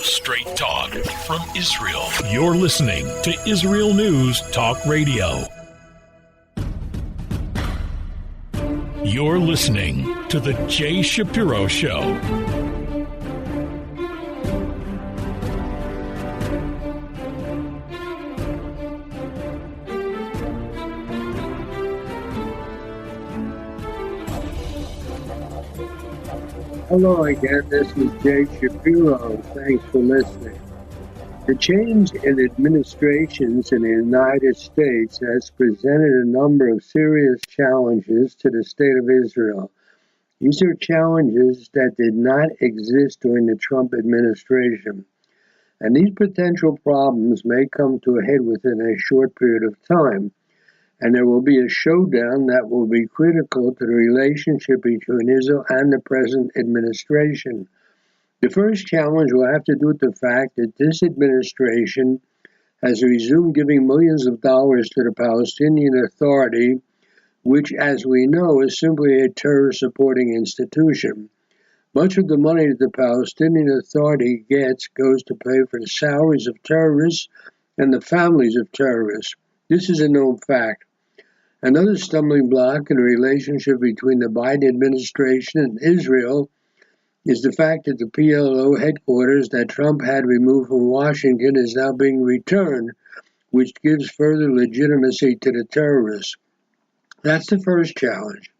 Straight talk from Israel. You're listening to Israel News Talk Radio. You're listening to The Jay Shapiro Show. Hello again, this is Jay Shapiro. Thanks for listening. The change in administrations in the United States has presented a number of serious challenges to the state of Israel. These are challenges that did not exist during the Trump administration. And these potential problems may come to a head within a short period of time. And there will be a showdown that will be critical to the relationship between Israel and the present administration. The first challenge will have to do with the fact that this administration has resumed giving millions of dollars to the Palestinian Authority, which, as we know, is simply a terror-supporting institution. Much of the money that the Palestinian Authority gets goes to pay for the salaries of terrorists and the families of terrorists. This is a known fact. Another stumbling block in the relationship between the Biden administration and Israel is the fact that the PLO headquarters that Trump had removed from Washington is now being returned, which gives further legitimacy to the terrorists. That's the first challenge.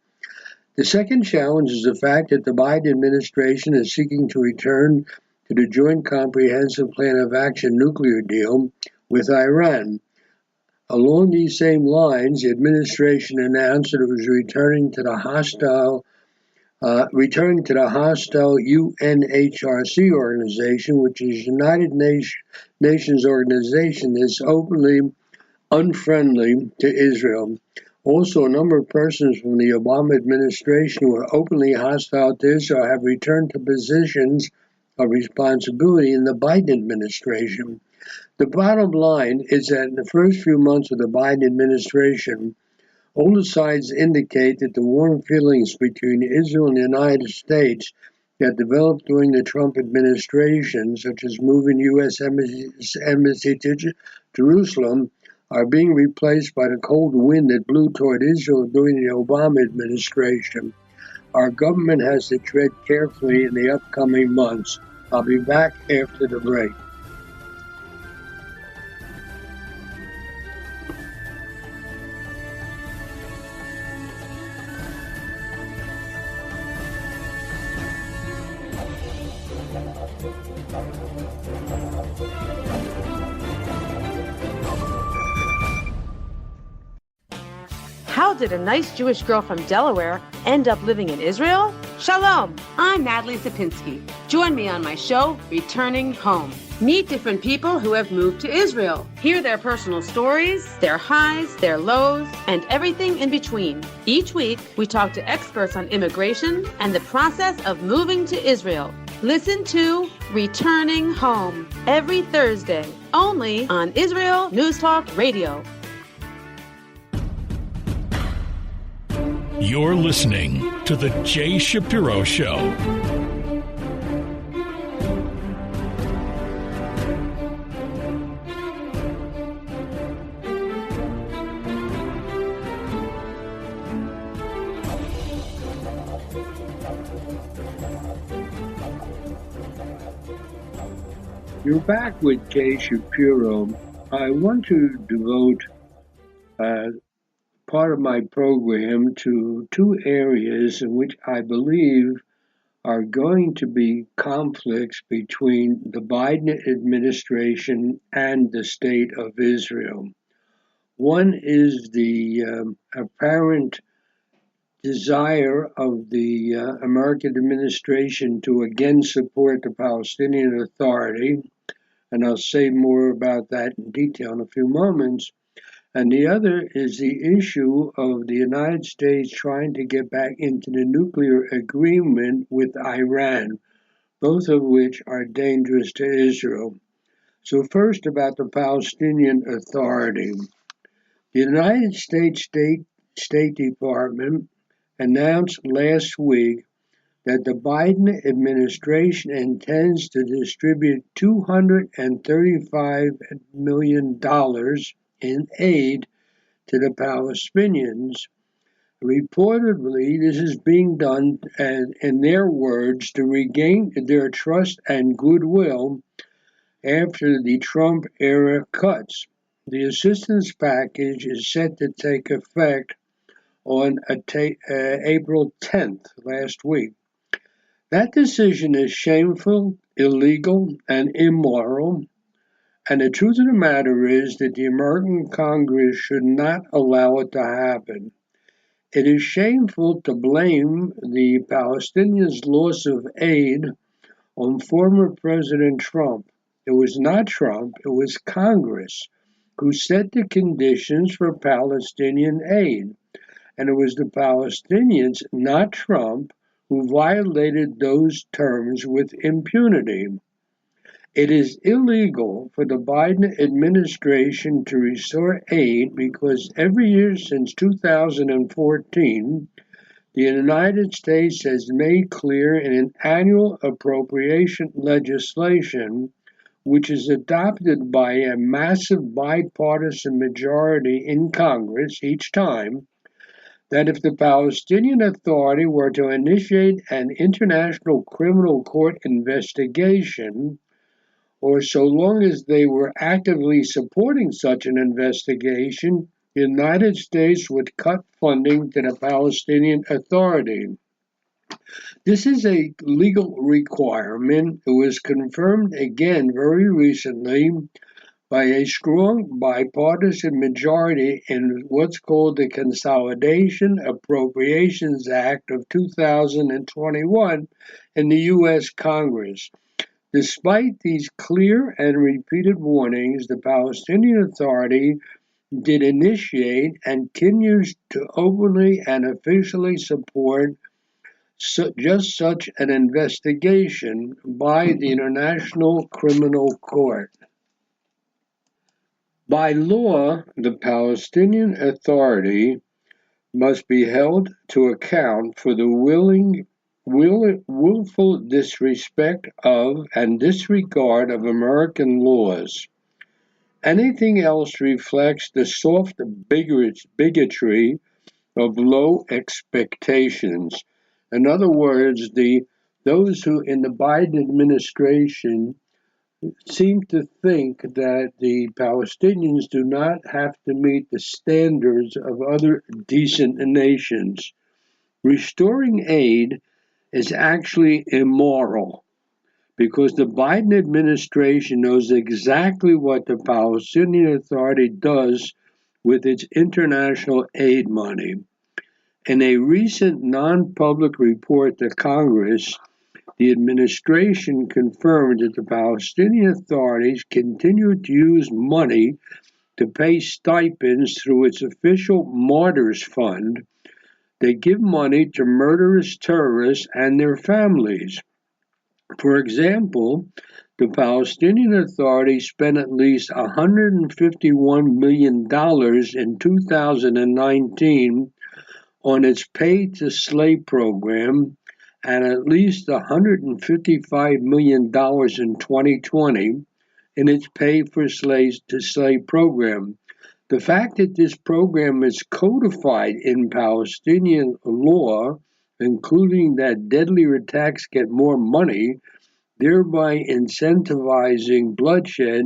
The second challenge is the fact that the Biden administration is seeking to return to the Joint Comprehensive Plan of Action nuclear deal with Iran. Along these same lines, the administration announced that it was returning to the hostile UNHRC organization, which is a United Nations organization that's openly unfriendly to Israel. Also, a number of persons from the Obama administration who are openly hostile to Israel have returned to positions of responsibility in the Biden administration. The bottom line is that in the first few months of the Biden administration, all the signs indicate that the warm feelings between Israel and the United States that developed during the Trump administration, such as moving U.S. embassy to Jerusalem, are being replaced by the cold wind that blew toward Israel during the Obama administration. Our government has to tread carefully in the upcoming months. I'll be back after the break. How did a nice Jewish girl from Delaware end up living in Israel? Shalom, I'm Natalie Sapinski. Join me on my show, Returning Home. Meet different people who have moved to Israel. Hear their personal stories, their highs, their lows, and everything in between. Each week, we talk to experts on immigration and the process of moving to Israel. Listen to Returning Home every Thursday, only on Israel News Talk Radio. You're listening to The Jay Shapiro Show. You're back with Jay Shapiro. I want to devote part of my program to two areas in which I believe are going to be conflicts between the Biden administration and the state of Israel. One is the apparent desire of the American administration to again support the Palestinian Authority, and I'll say more about that in detail in a few moments. And the other is the issue of the United States trying to get back into the nuclear agreement with Iran, both of which are dangerous to Israel. So first about the Palestinian Authority. The United States State Department announced last week that the Biden administration intends to distribute $235 million in aid to the Palestinians. Reportedly, this is being done, in their words, to regain their trust and goodwill after the Trump-era cuts. The assistance package is set to take effect on April 10th, last week. That decision is shameful, illegal, and immoral, and the truth of the matter is that the American Congress should not allow it to happen. It is shameful to blame the Palestinians' loss of aid on former President Trump. It was not Trump, it was Congress who set the conditions for Palestinian aid. And it was the Palestinians, not Trump, who violated those terms with impunity. It is illegal for the Biden administration to restore aid because every year since 2014, the United States has made clear in an annual appropriation legislation, which is adopted by a massive bipartisan majority in Congress each time, that if the Palestinian Authority were to initiate an international criminal court investigation, or so long as they were actively supporting such an investigation, the United States would cut funding to the Palestinian Authority. This is a legal requirement. It was confirmed again very recently by a strong bipartisan majority in what's called the Consolidation Appropriations Act of 2021 in the U.S. Congress. Despite these clear and repeated warnings, the Palestinian Authority did initiate and continues to openly and officially support just such an investigation by the International Criminal Court. By law, the Palestinian Authority must be held to account for the willful disrespect of and disregard of American laws. Anything else reflects the soft bigotry of low expectations. In other words, those who in the Biden administration seem to think that the Palestinians do not have to meet the standards of other decent nations. Restoring aid is actually immoral because the Biden administration knows exactly what the Palestinian Authority does with its international aid money. In a recent non-public report to Congress, the administration confirmed that the Palestinian authorities continue to use money to pay stipends through its official Martyrs Fund. They give money to murderous terrorists and their families. For example, the Palestinian Authority spent at least $151 million in 2019 on its pay-to-slay program, and at least $155 million in 2020 in its pay-for-slay program. The fact that this program is codified in Palestinian law, including that deadlier attacks get more money, thereby incentivizing bloodshed,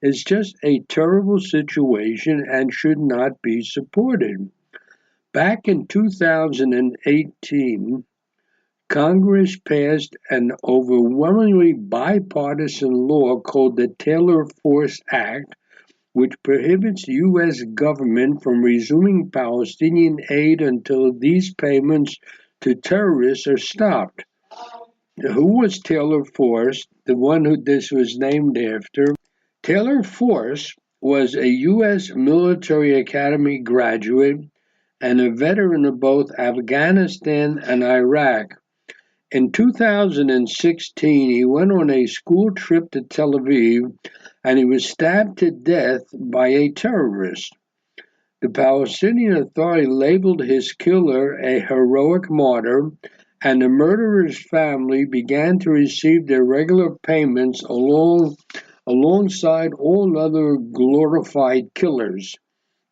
is just a terrible situation and should not be supported. Back in 2018, Congress passed an overwhelmingly bipartisan law called the Taylor Force Act, which prohibits the U.S. government from resuming Palestinian aid until these payments to terrorists are stopped. Who was Taylor Force, the one who this was named after? Taylor Force was a U.S. military academy graduate and a veteran of both Afghanistan and Iraq. In 2016, he went on a school trip to Tel Aviv and he was stabbed to death by a terrorist. The Palestinian Authority labeled his killer a heroic martyr and the murderer's family began to receive their regular payments alongside all other glorified killers.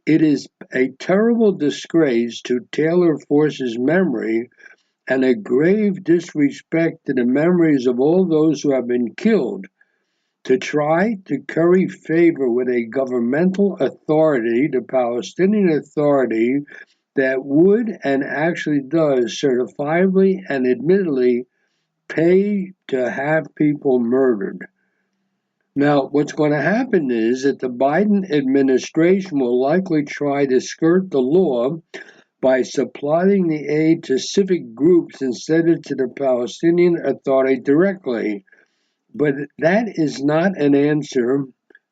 It is a terrible disgrace to Taylor Force's memory and a grave disrespect to the memories of all those who have been killed to try to curry favor with a governmental authority, the Palestinian Authority, that would and actually does certifiably and admittedly pay to have people murdered. Now, what's going to happen is that the Biden administration will likely try to skirt the law by supplying the aid to civic groups instead of to the Palestinian Authority directly. But that is not an answer.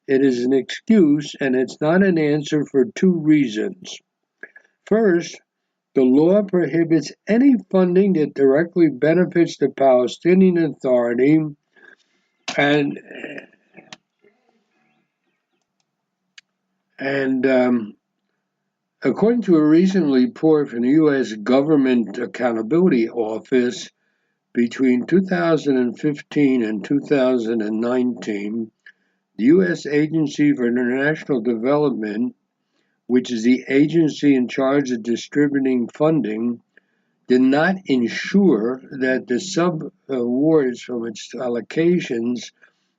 It is an excuse, and it's not an answer for two reasons. First, the law prohibits any funding that directly benefits the Palestinian Authority, and according to a recent report from the U.S. Government Accountability Office, between 2015 and 2019, the U.S. Agency for International Development, which is the agency in charge of distributing funding, did not ensure that the sub-awards from its allocations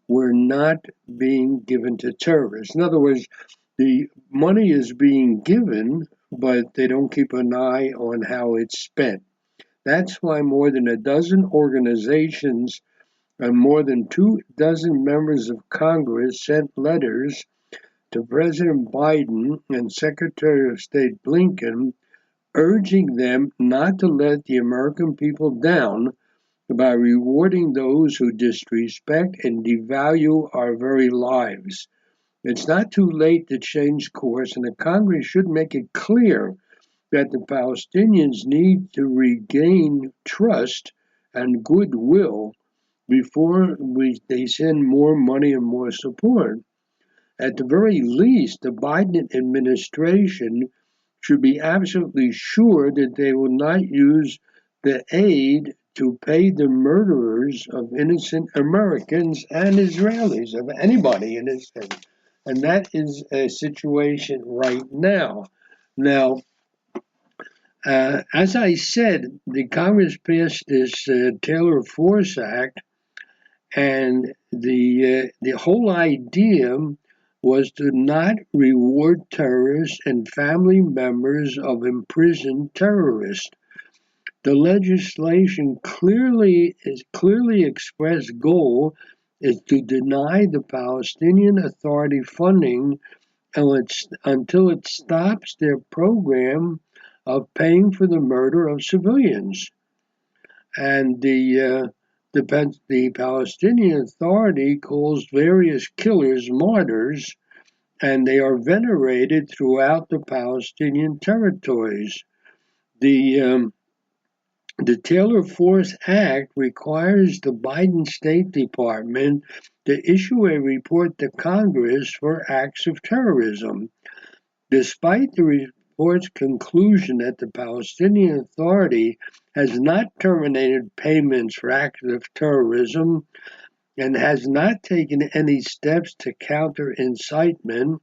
were not being given to terrorists. In other words, the money is being given, but they don't keep an eye on how it's spent. That's why more than a dozen organizations and more than 24 members of Congress sent letters to President Biden and Secretary of State Blinken urging them not to let the American people down by rewarding those who disrespect and devalue our very lives. It's not too late to change course, and the Congress should make it clear that the Palestinians need to regain trust and goodwill before they send more money and more support. At the very least, the Biden administration should be absolutely sure that they will not use the aid to pay the murderers of innocent Americans and Israelis, of anybody in this thing. And that is a situation right now. Now, as I said, the Congress passed this Taylor Force Act, and the whole idea was to not reward terrorists and family members of imprisoned terrorists. The legislation clearly expressed goal is to deny the Palestinian Authority funding until it stops their program of paying for the murder of civilians. And the Palestinian Authority calls various killers martyrs, and they are venerated throughout the Palestinian territories. The Taylor Force Act requires the Biden State Department to issue a report to Congress for acts of terrorism. Despite the report's conclusion that the Palestinian Authority has not terminated payments for acts of terrorism and has not taken any steps to counter incitement,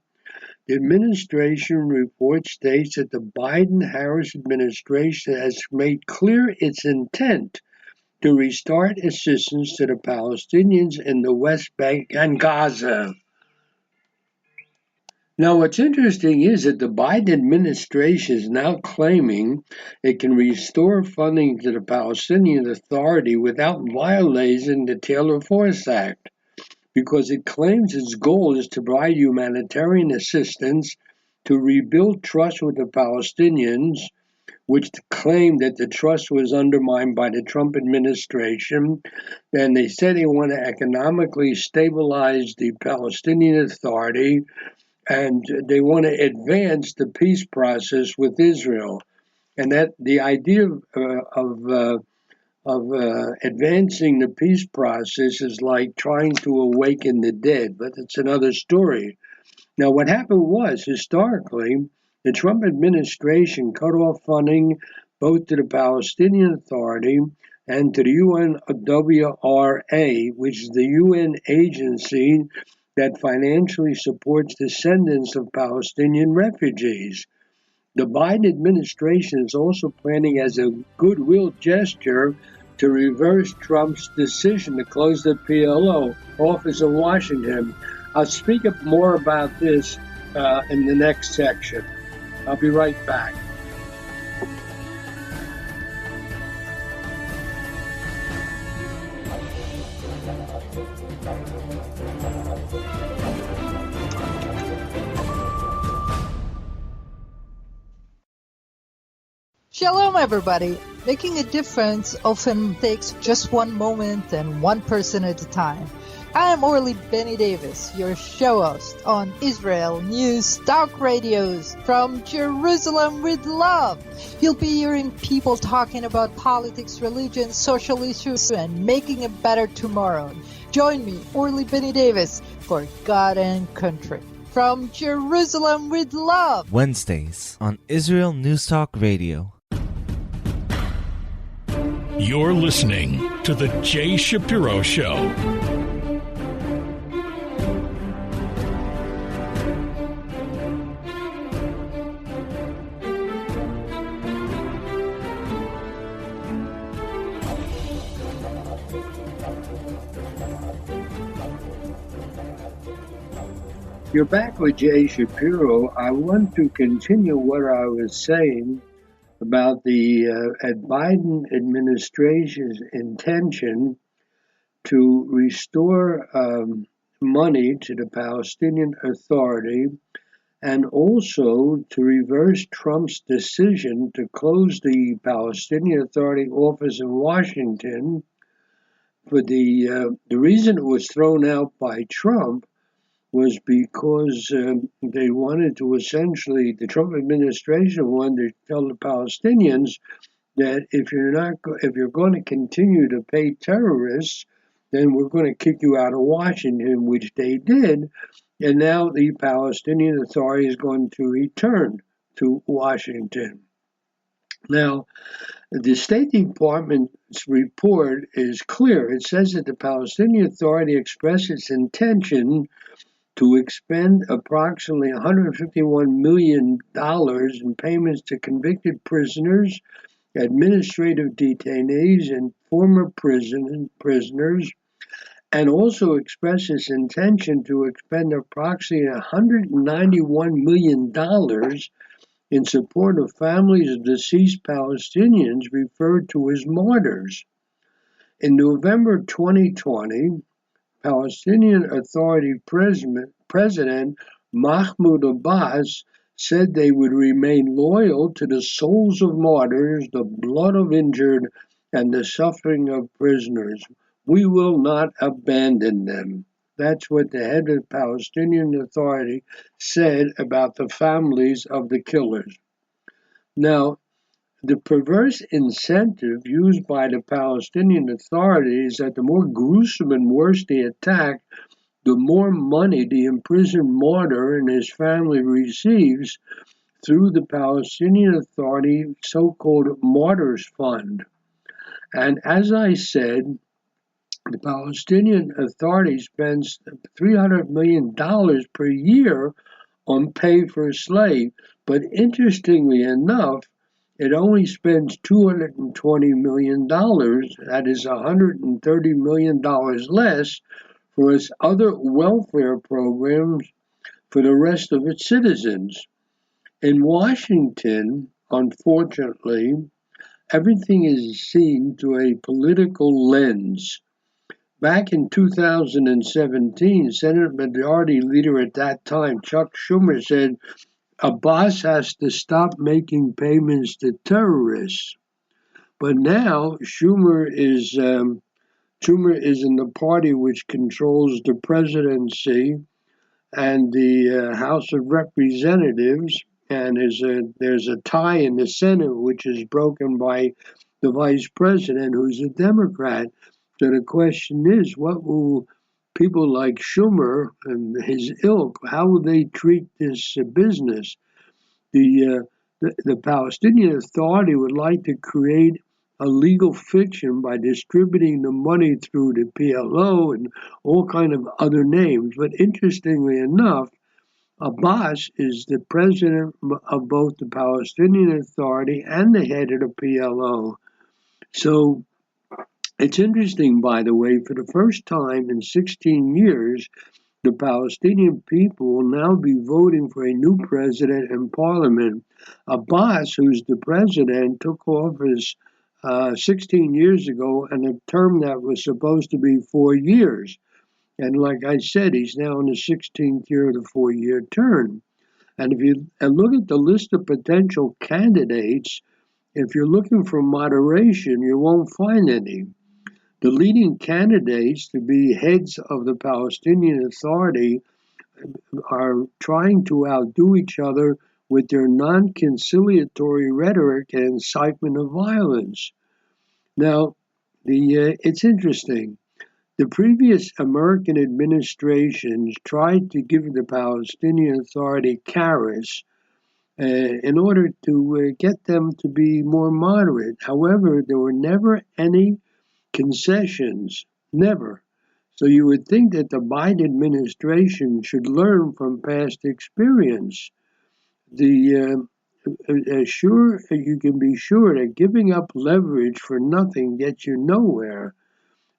the administration report states that the Biden-Harris administration has made clear its intent to restart assistance to the Palestinians in the West Bank and Gaza. Now, what's interesting is that the Biden administration is now claiming it can restore funding to the Palestinian Authority without violating the Taylor Force Act, because it claims its goal is to provide humanitarian assistance to rebuild trust with the Palestinians, which claimed that the trust was undermined by the Trump administration. And they said they want to economically stabilize the Palestinian Authority, and they want to advance the peace process with Israel. And that the idea of advancing the peace process is like trying to awaken the dead, but it's another story. Now, what happened was, historically, the Trump administration cut off funding both to the Palestinian Authority and to the UNWRA, which is the UN agency that financially supports descendants of Palestinian refugees. The Biden administration is also planning as a goodwill gesture to reverse Trump's decision to close the PLO office in Washington. I'll speak up more about this in the next section. I'll be right back. Shalom, everybody. Making a difference often takes just one moment and one person at a time. I am Orly Benny Davis, your show host on Israel News Talk Radios from Jerusalem with Love. You'll be hearing people talking about politics, religion, social issues, and making a better tomorrow. Join me, Orly Benny Davis, for God and Country. From Jerusalem with Love. Wednesdays on Israel News Talk Radio. You're listening to The Jay Shapiro Show. You're back with Jay Shapiro. I want to continue what I was saying about the Biden administration's intention to restore money to the Palestinian Authority and also to reverse Trump's decision to close the Palestinian Authority office in Washington. For the reason it was thrown out by Trump was because they wanted to essentially, the Trump administration wanted to tell the Palestinians that if you're going to continue to pay terrorists, then we're going to kick you out of Washington, which they did. And now the Palestinian Authority is going to return to Washington. Now, the State Department's report is clear. It says that the Palestinian Authority expressed its intention to expend approximately $151 million in payments to convicted prisoners, administrative detainees, and former prisoners, and also expressed its intention to expend approximately $191 million in support of families of deceased Palestinians referred to as martyrs. In November 2020, Palestinian Authority President Mahmoud Abbas said they would remain loyal to the souls of martyrs, the blood of injured, and the suffering of prisoners. We will not abandon them. That's what the head of the Palestinian Authority said about the families of the killers. Now, the perverse incentive used by the Palestinian Authority is that the more gruesome and worse the attack, the more money the imprisoned martyr and his family receives through the Palestinian Authority so-called Martyrs Fund. And as I said, the Palestinian Authority spends $300 million per year on pay for a slave. But interestingly enough, it only spends $220 million, that is $130 million less, for its other welfare programs for the rest of its citizens. In Washington, unfortunately, everything is seen through a political lens. Back in 2017, Senate Majority Leader at that time, Chuck Schumer, said Abbas has to stop making payments to terrorists. But now Schumer is in the party which controls the presidency and the House of Representatives, and there's a tie in the Senate which is broken by the vice president, who's a Democrat. So the question is, what will people like Schumer and his ilk, how will they treat this business? The the Palestinian Authority would like to create a legal fiction by distributing the money through the PLO and all kind of other names. But interestingly enough, Abbas is the president of both the Palestinian Authority and the head of the PLO. So it's interesting, by the way, for the first time in 16 years, the Palestinian people will now be voting for a new president and parliament. Abbas, who's the president, took office 16 years ago, and a term that was supposed to be 4 years. And like I said, he's now in the 16th year of the 4-year term. And if you look at the list of potential candidates, if you're looking for moderation, you won't find any. The leading candidates to be heads of the Palestinian Authority are trying to outdo each other with their non-conciliatory rhetoric and incitement of violence. Now, it's interesting. The previous American administrations tried to give the Palestinian Authority carrots in order to get them to be more moderate. However, there were never any concessions, never. So you would think that the Biden administration should learn from past experience. You can be sure that giving up leverage for nothing gets you nowhere.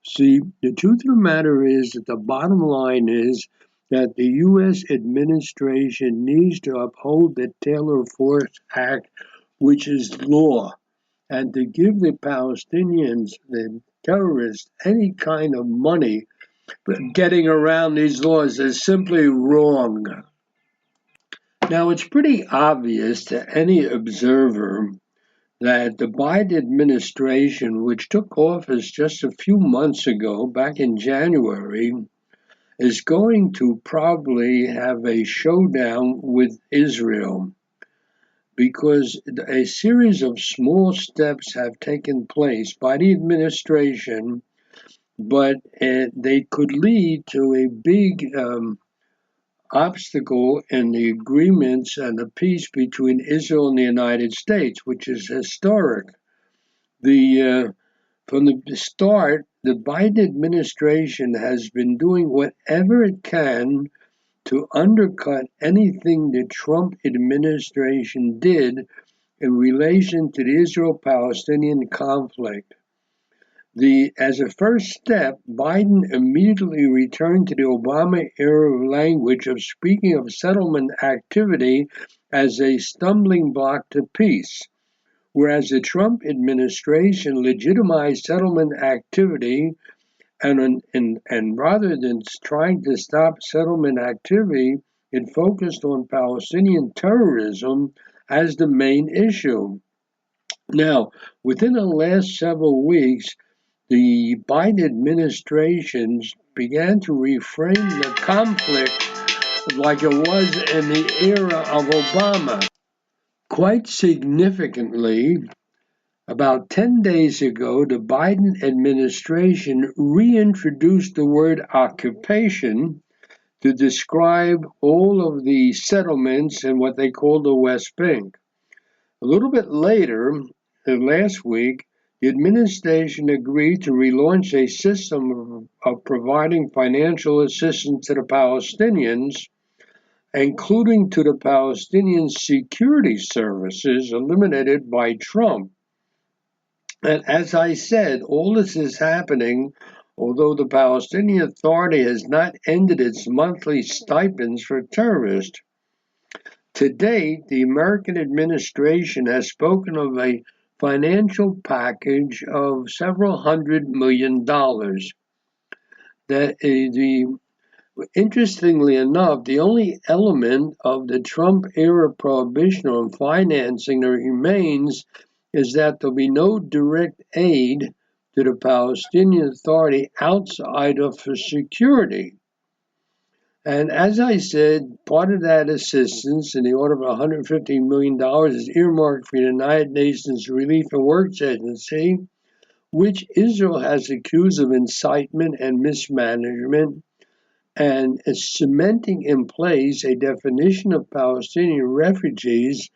See, the truth of the matter is that the bottom line is that the U.S. administration needs to uphold the Taylor Force Act, which is law, and to give the Palestinians, the terrorists, any kind of money for getting around these laws is simply wrong. Now, it's pretty obvious to any observer that the Biden administration, which took office just a few months ago, back in January, is going to probably have a showdown with Israel, because a series of small steps have taken place by the administration, but they could lead to a big obstacle in the agreements and the peace between Israel and the United States, which is historic. From the start, the Biden administration has been doing whatever it can to undercut anything the Trump administration did in relation to the Israel-Palestinian conflict. As a first step, Biden immediately returned to the Obama-era language of speaking of settlement activity as a stumbling block to peace, whereas the Trump administration legitimized settlement activity and rather than trying to stop settlement activity, it focused on Palestinian terrorism as the main issue. Now, within the last several weeks, the Biden administration began to reframe the conflict like it was in the era of Obama. Quite significantly, about 10 days ago, the Biden administration reintroduced the word occupation to describe all of the settlements in what they call the West Bank. A little bit later, last week, the administration agreed to relaunch a system of providing financial assistance to the Palestinians, including to the Palestinian security services eliminated by Trump. And as I said, all this is happening although the Palestinian Authority has not ended its monthly stipends for terrorists. To date, the American administration has spoken of a financial package of several $100 million. Interestingly enough, the only element of the Trump-era prohibition on financing that remains is that there'll be no direct aid to the Palestinian Authority outside of for security. And as I said, part of that assistance in the order of $150 million is earmarked for the United Nations Relief and Works Agency, which Israel has accused of incitement and mismanagement, and is cementing in place a definition of Palestinian refugees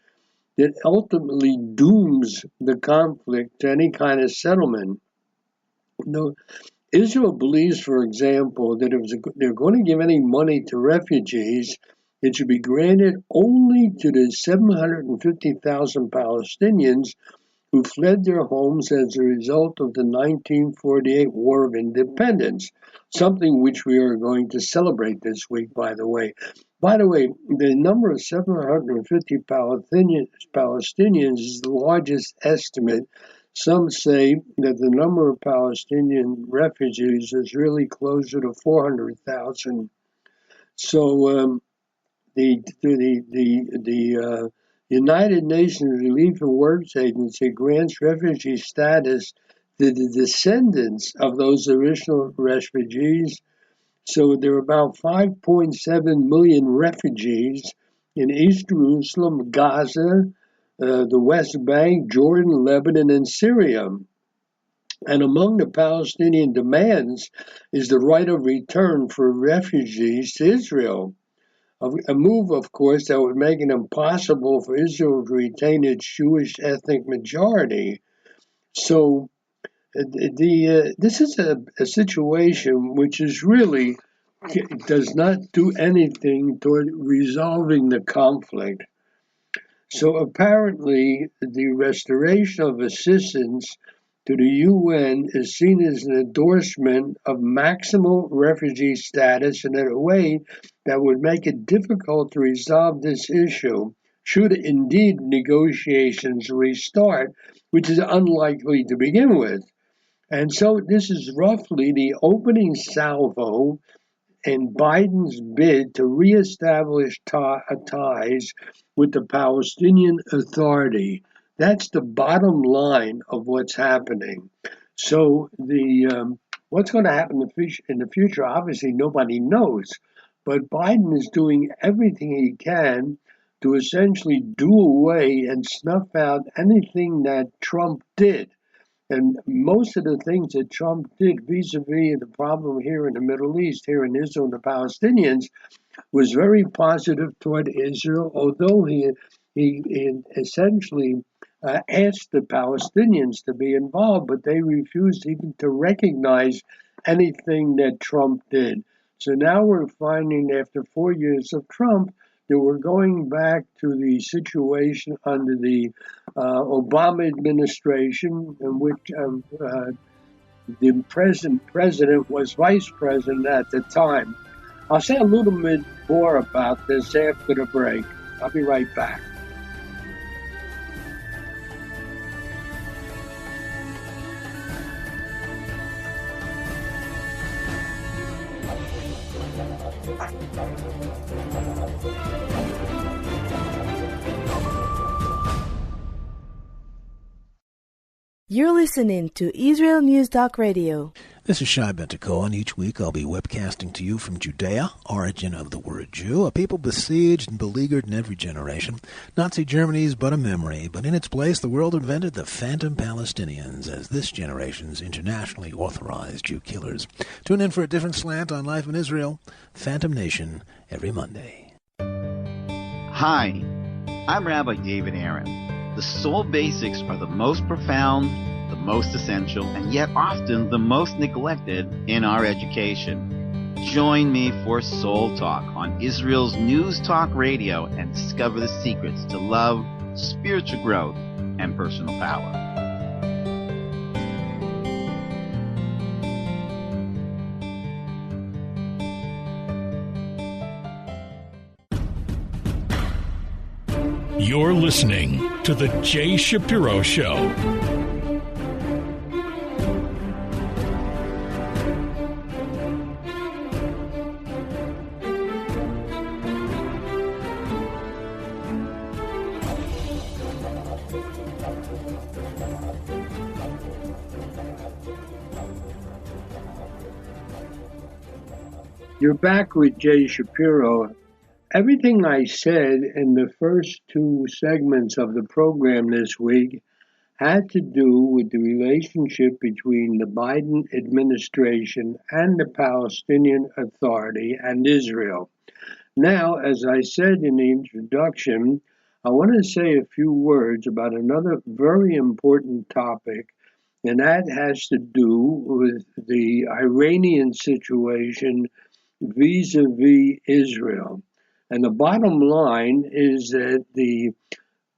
that ultimately dooms the conflict to any kind of settlement. No, Israel believes, for example, that if they're going to give any money to refugees, it should be granted only to the 750,000 Palestinians who fled their homes as a result of the 1948 War of Independence, something which we are going to celebrate this week, by the way. By the way, the number of 750 Palestinians is the largest estimate. Some say that the number of Palestinian refugees is really closer to 400,000. So the United Nations Relief and Works Agency grants refugee status to the descendants of those original refugees. So there are about 5.7 million refugees in East Jerusalem, Gaza, the West Bank, Jordan, Lebanon, and Syria. And among the Palestinian demands is the right of return for refugees to Israel. A move, of course, that would make it impossible for Israel to retain its Jewish ethnic majority. So this is a situation which is really does not do anything toward resolving the conflict. So apparently, the restoration of assistance to the UN is seen as an endorsement of maximal refugee status in a way that would make it difficult to resolve this issue should indeed negotiations restart, which is unlikely to begin with. And so this is roughly the opening salvo in Biden's bid to reestablish ties with the Palestinian Authority. That's the bottom line of what's happening. So what's going to happen in the future, obviously nobody knows. But Biden is doing everything he can to essentially do away and snuff out anything that Trump did. And most of the things that Trump did vis-a-vis the problem here in the Middle East, here in Israel and the Palestinians, was very positive toward Israel, although he essentially asked the Palestinians to be involved, but they refused even to recognize anything that Trump did. So now we're finding, after 4 years of Trump, that we're going back to the situation under the Obama administration, in which the present president was vice president at the time. I'll say a little bit more about this after the break. I'll be right back. You're listening to Israel News Talk Radio. This is Shai Ben-Tekoa, and each week I'll be webcasting to you from Judea, origin of the word Jew, a people besieged and beleaguered in every generation. Nazi Germany is but a memory, but in its place the world invented the phantom Palestinians as this generation's internationally authorized Jew killers. Tune in for a different slant on life in Israel, Phantom Nation, every Monday. Hi, I'm Rabbi David Aaron. The soul basics are the most profound, the most essential, and yet often the most neglected in our education. Join me for Soul Talk on Israel's News Talk Radio and discover the secrets to love, spiritual growth, and personal power. You're listening to The Jay Shapiro Show. You're back with Jay Shapiro. Everything I said in the first two segments of the program this week had to do with the relationship between the Biden administration and the Palestinian Authority and Israel. Now, as I said in the introduction, I want to say a few words about another very important topic, and that has to do with the Iranian situation vis-a-vis Israel. And the bottom line is that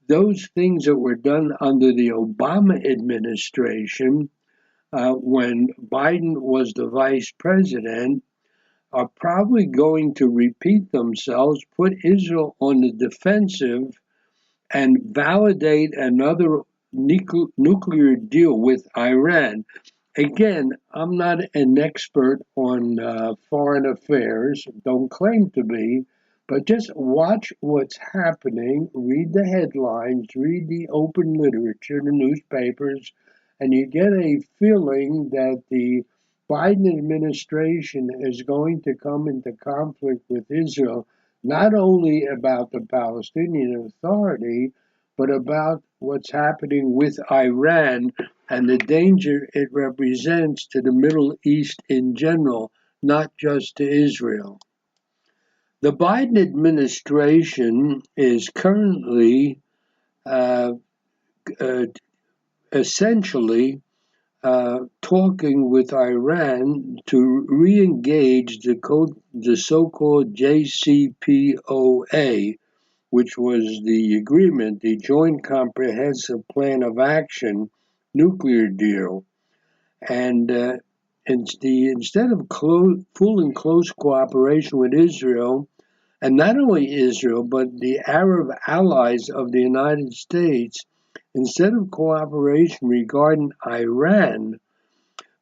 those things that were done under the Obama administration, when Biden was the vice president, are probably going to repeat themselves, put Israel on the defensive, and validate another nuclear deal with Iran. Again, I'm not an expert on foreign affairs, don't claim to be, but just watch what's happening, read the headlines, read the open literature, the newspapers, and you get a feeling that the Biden administration is going to come into conflict with Israel, not only about the Palestinian Authority, but about what's happening with Iran and the danger it represents to the Middle East in general, not just to Israel. The Biden administration is currently uh, uh, essentially talking with Iran to re-engage the so-called JCPOA, which was the agreement, the Joint Comprehensive Plan of Action nuclear deal. And instead of full and close cooperation with Israel, and not only Israel, but the Arab allies of the United States, instead of cooperation regarding Iran,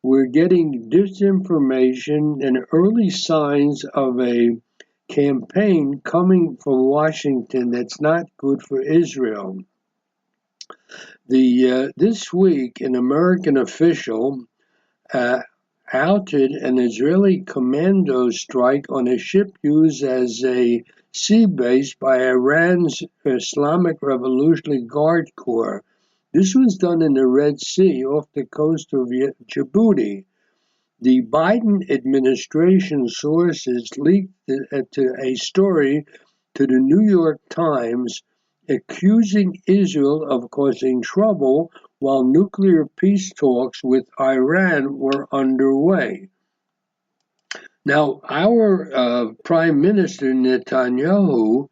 we're getting disinformation and early signs of a campaign coming from Washington that's not good for Israel. This week, an American official outed an Israeli commando strike on a ship used as a sea base by Iran's Islamic Revolutionary Guard Corps. This was done in the Red Sea off the coast of Djibouti. The Biden administration sources leaked to a story to the New York Times accusing Israel of causing trouble while nuclear peace talks with Iran were underway. Now, our Prime Minister Netanyahu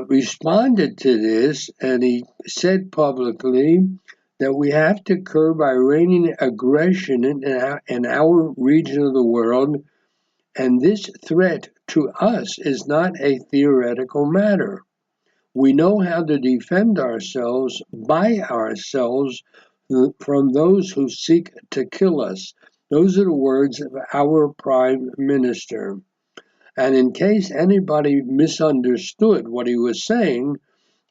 responded to this, and he said publicly that we have to curb Iranian aggression in our region of the world, and this threat to us is not a theoretical matter. We know how to defend ourselves by ourselves from those who seek to kill us. Those are the words of our Prime Minister. And in case anybody misunderstood what he was saying,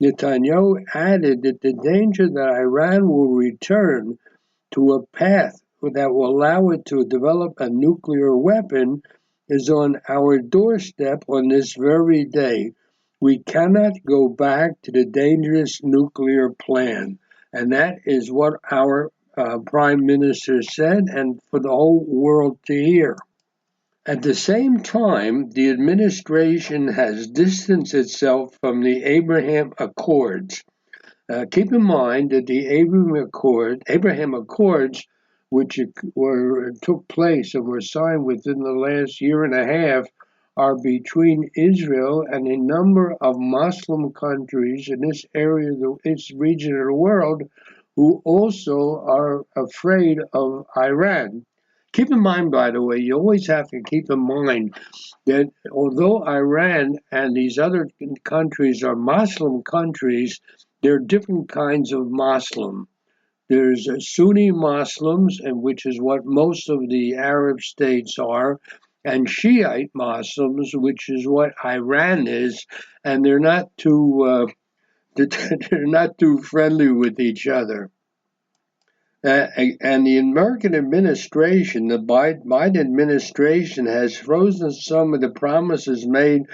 Netanyahu added that the danger that Iran will return to a path that will allow it to develop a nuclear weapon is on our doorstep on this very day. We cannot go back to the dangerous nuclear plan. And that is what our Prime Minister said, and for the whole world to hear. At the same time, the administration has distanced itself from the Abraham Accords. Keep in mind that the Abraham Accords, which took place and were signed within the last year and a half, are between Israel and a number of Muslim countries in this area, this region of the world, who also are afraid of Iran. Keep in mind, by the way, you always have to keep in mind that although Iran and these other countries are Muslim countries, there are different kinds of Muslim. There's Sunni Muslims, and which is what most of the Arab states are, and Shiite Muslims, which is what Iran is, and they're not too they're not too friendly with each other. And the American administration, the Biden administration, has frozen some of the promises made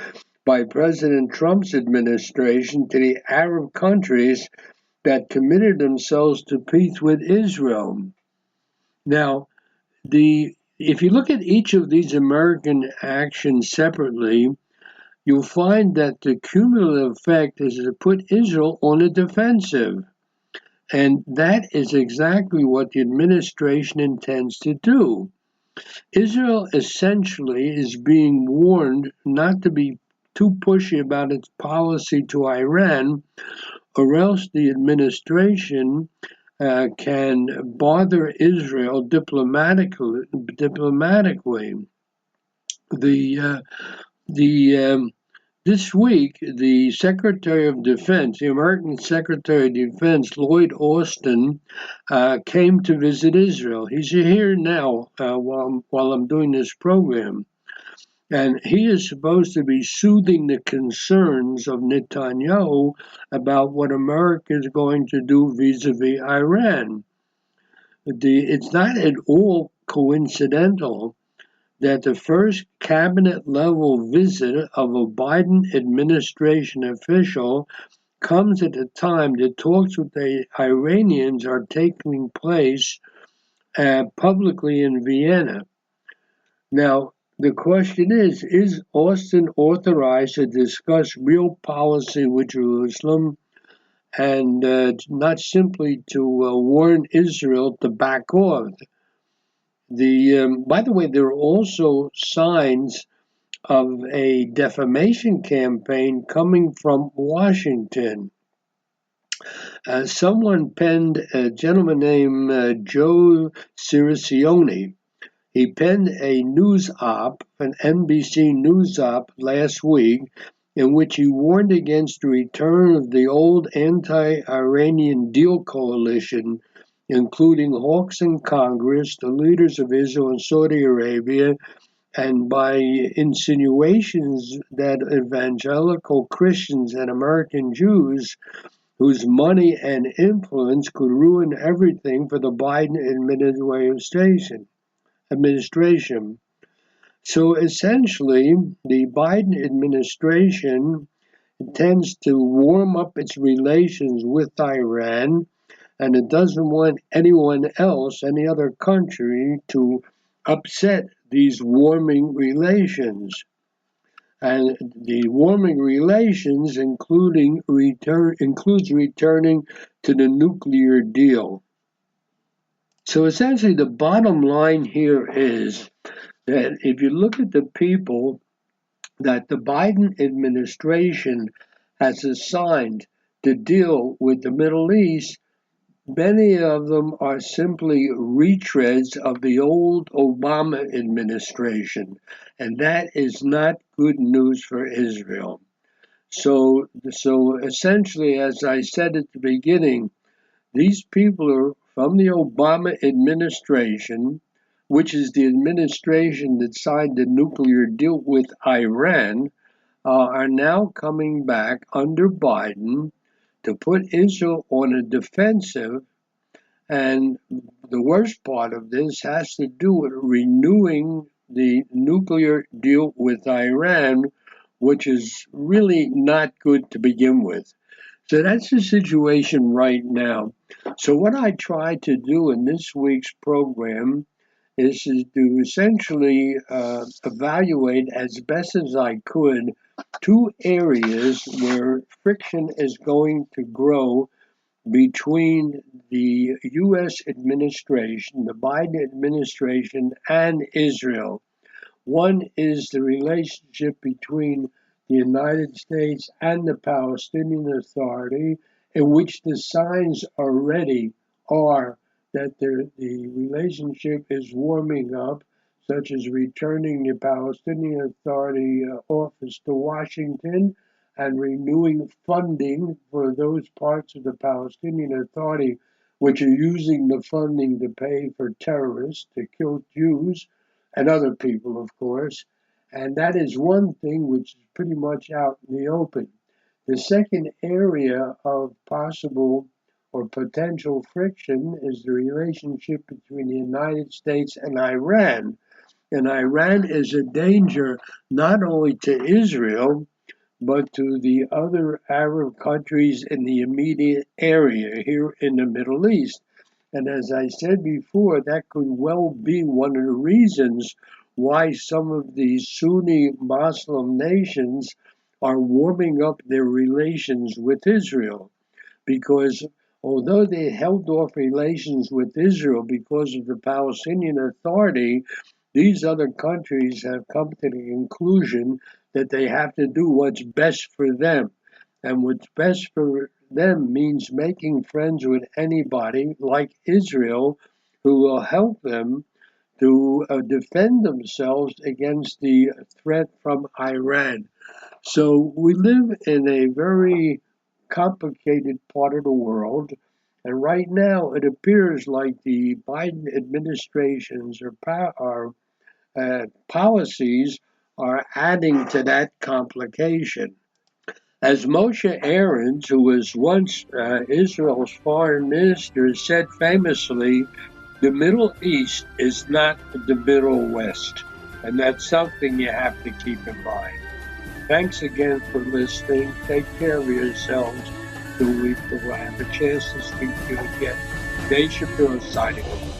by President Trump's administration to the Arab countries that committed themselves to peace with Israel. Now, if you look at each of these American actions separately, you'll find that the cumulative effect is to put Israel on the defensive. And that is exactly what the administration intends to do. Israel essentially is being warned not to be too pushy about its policy to Iran, or else the administration can bother Israel diplomatically. This week, the Secretary of Defense, the American Secretary of Defense, Lloyd Austin, came to visit Israel. He's here now while I'm doing this program. And he is supposed to be soothing the concerns of Netanyahu about what America is going to do vis-a-vis Iran. It's not at all coincidental that the first cabinet level visit of a Biden administration official comes at a time that talks with the Iranians are taking place publicly in Vienna. Now, the question is Austin authorized to discuss real policy with Jerusalem and not simply to warn Israel to back off? By the way, there are also signs of a defamation campaign coming from Washington. Someone penned, a gentleman named Joe Ciricione. He penned a news op, an NBC news op last week, in which he warned against the return of the old anti-Iranian deal coalition, including hawks in Congress, the leaders of Israel and Saudi Arabia, and by insinuations that evangelical Christians and American Jews whose money and influence could ruin everything for the Biden administration. So essentially, the Biden administration intends to warm up its relations with Iran, and it doesn't want anyone else, any other country, to upset these warming relations. And the warming relations includes returning to the nuclear deal. So essentially, the bottom line here is that if you look at the people that the Biden administration has assigned to deal with the Middle East, many of them are simply retreads of the old Obama administration, and that is not good news for Israel. So essentially, as I said at the beginning, these people are from the Obama administration, which is the administration that signed the nuclear deal with Iran, are now coming back under Biden to put Israel on a defensive. And the worst part of this has to do with renewing the nuclear deal with Iran, which is really not good to begin with. So that's the situation right now. So what I try to do in this week's program is to essentially evaluate as best as I could two areas where friction is going to grow between the U.S. administration, the Biden administration, and Israel. One is the relationship between the United States and the Palestinian Authority, in which the signs already are that the relationship is warming up, such as returning the Palestinian Authority office to Washington and renewing funding for those parts of the Palestinian Authority which are using the funding to pay for terrorists, to kill Jews and other people, of course. And that is one thing which is pretty much out in the open. The second area of possible or potential friction is the relationship between the United States and Iran. And Iran is a danger not only to Israel, but to the other Arab countries in the immediate area here in the Middle East. And as I said before, that could well be one of the reasons why some of these Sunni Muslim nations are warming up their relations with Israel, because although they held off relations with Israel because of the Palestinian Authority, these other countries have come to the conclusion that they have to do what's best for them. And what's best for them means making friends with anybody like Israel who will help them to defend themselves against the threat from Iran. So we live in a very complicated part of the world. And right now, it appears like the Biden administration's policies are adding to that complication. As Moshe Aaron, who was once Israel's foreign minister, said famously, the Middle East is not the Middle West. And that's something you have to keep in mind. Thanks again for listening. Take care of yourselves till we will have a chance to speak to you again. Dave Shapiro signing off.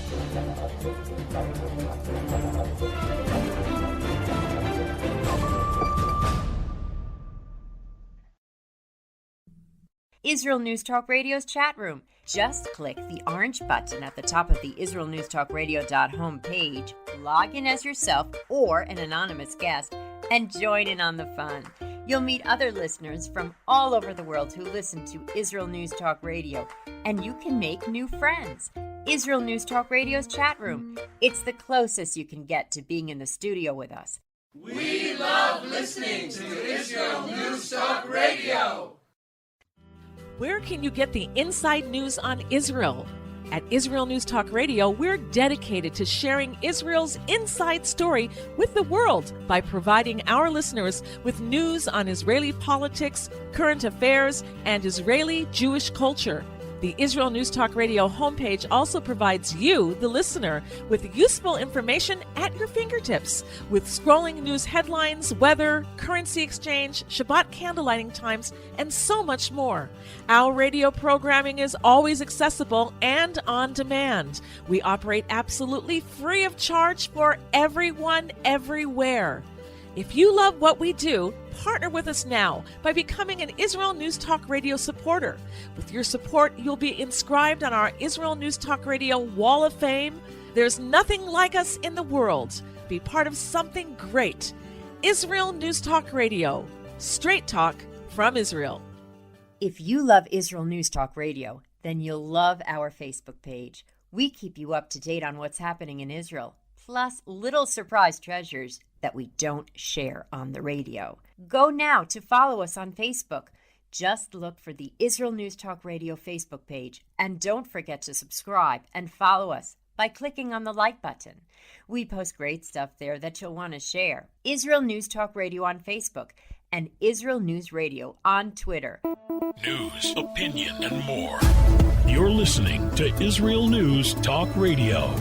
Israel News Talk Radio's chat room. Just click the orange button at the top of the IsraelNewsTalkRadio.home page, log in as yourself or an anonymous guest, and join in on the fun. You'll meet other listeners from all over the world who listen to Israel News Talk Radio, and you can make new friends. Israel News Talk Radio's chat room. It's the closest you can get to being in the studio with us. We love listening to Israel News Talk Radio. Where can you get the inside news on Israel? At Israel News Talk Radio, we're dedicated to sharing Israel's inside story with the world by providing our listeners with news on Israeli politics, current affairs, and Israeli Jewish culture. The Israel News Talk Radio homepage also provides you, the listener, with useful information at your fingertips, with scrolling news headlines, weather, currency exchange, Shabbat candlelighting times, and so much more. Our radio programming is always accessible and on demand. We operate absolutely free of charge for everyone, everywhere. If you love what we do, partner with us now by becoming an Israel News Talk Radio supporter. With your support, you'll be inscribed on our Israel News Talk Radio Wall of Fame. There's nothing like us in the world. Be part of something great. Israel News Talk Radio. Straight talk from Israel. If you love Israel News Talk Radio, then you'll love our Facebook page. We keep you up to date on what's happening in Israel, plus little surprise treasures that we don't share on the radio. Go now to follow us on Facebook. Just look for the Israel News Talk Radio Facebook page, and don't forget to subscribe and follow us by clicking on the like button. We post great stuff there that you'll want to share. Israel News Talk Radio on Facebook and Israel News Radio on Twitter. News, opinion, and more. You're listening to Israel News Talk Radio.